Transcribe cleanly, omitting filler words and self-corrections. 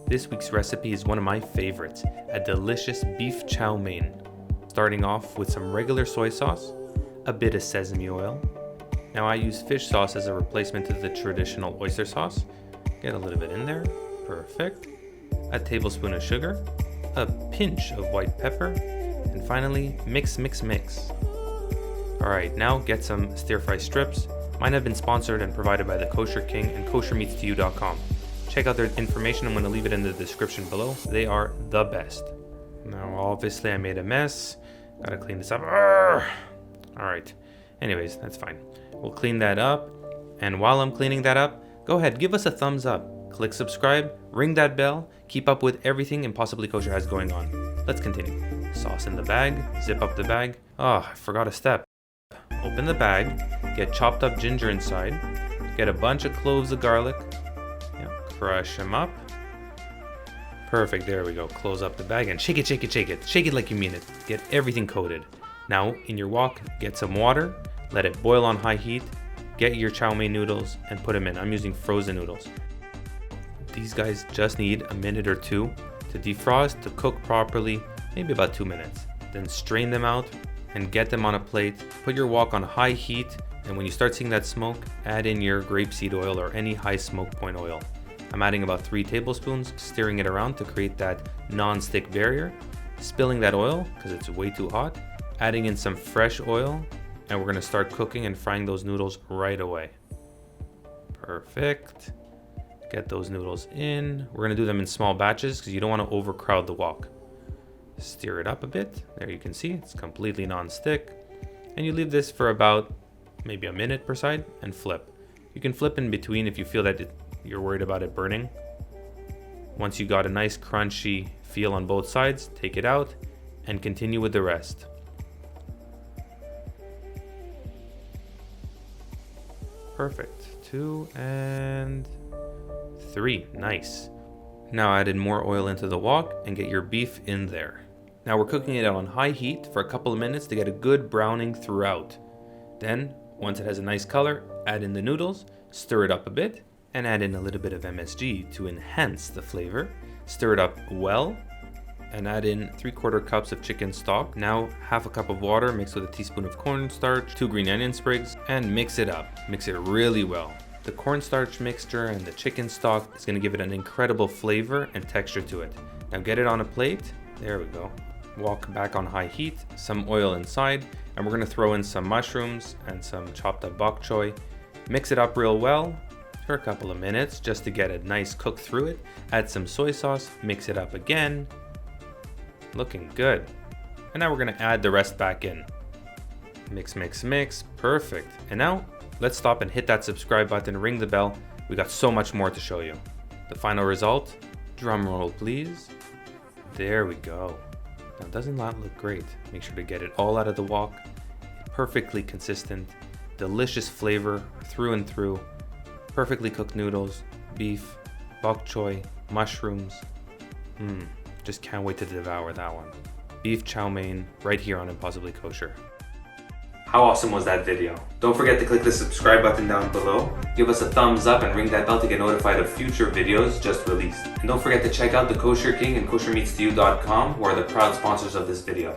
This week's recipe is one of my favorites, a delicious beef chow mein. Starting off with some regular soy sauce, a bit of sesame oil. Now I use fish sauce as a replacement to the traditional oyster sauce. Get a little bit in there, perfect. A tablespoon of sugar, a pinch of white pepper, and finally mix. Alright, now get some stir fry strips. Mine have been sponsored and provided by the Kosher King and koshermeatstoyou.com. Check out their information, I'm going to leave it in the description below. They are the best. Now obviously I made a mess. Gotta clean this up. Alright, anyways, that's fine. We'll clean that up. And while I'm cleaning that up, go ahead, give us a thumbs up. Click subscribe, ring that bell, keep up with everything Impossibly Kosher has going on. Let's continue. Sauce in the bag, zip up the bag. Oh, I forgot a step. Open the bag, get chopped up ginger inside, get a bunch of cloves of garlic, crush them up. Perfect, there we go. Close up the bag and shake it. Shake it like you mean it. Get everything coated. Now, in your wok, get some water, let it boil on high heat, get your chow mein noodles and put them in. I'm using frozen noodles. These guys just need a minute or two to defrost, to cook properly, maybe about 2 minutes. Then strain them out and get them on a plate. Put your wok on high heat, and when you start seeing that smoke, add in your grapeseed oil or any high smoke point oil. I'm adding about 3 tablespoons, stirring it around to create that non-stick barrier, spilling that oil because it's way too hot, adding in some fresh oil, and we're gonna start cooking and frying those noodles right away. Perfect. Get those noodles in. We're gonna do them in small batches because you don't wanna overcrowd the wok. Stir it up a bit. There you can see, it's completely non-stick. And you leave this for about maybe a minute per side and flip. You can flip in between if you feel that you're worried about it burning. Once you got a nice crunchy feel on both sides, take it out and continue with the rest. Perfect. 2 and 3. Nice. Now add in more oil into the wok and get your beef in there. Now we're cooking it on high heat for a couple of minutes to get a good browning throughout. Then, once it has a nice color, add in the noodles, stir it up a bit, and add in a little bit of MSG to enhance the flavor. Stir it up well, and add in 3/4 cups of chicken stock. Now half a cup of water mixed with a teaspoon of cornstarch, 2 green onion sprigs, and mix it up. Mix it really well. The cornstarch mixture and the chicken stock is going to give it an incredible flavor and texture to it. Now get it on a plate. There we go. Wok back on high heat, some oil inside, and we're going to throw in some mushrooms and some chopped up bok choy. Mix it up real well for a couple of minutes just to get a nice cook through it. Add some soy sauce, mix it up again. Looking good. And now we're going to add the rest back in. Mix. Perfect. And now let's stop and hit that subscribe button, ring the bell. We got so much more to show you. The final result, drum roll please. There we go. Now doesn't that look great? Make sure to get it all out of the wok. Perfectly consistent, delicious flavor through and through. Perfectly cooked noodles, beef, bok choy, mushrooms. Just can't wait to devour that one. Beef chow mein right here on Impossibly Kosher. How awesome was that video? Don't forget to click the subscribe button down below. Give us a thumbs up and ring that bell to get notified of future videos just released. And don't forget to check out the Kosher King and koshermeatstoyou.com, who are the proud sponsors of this video.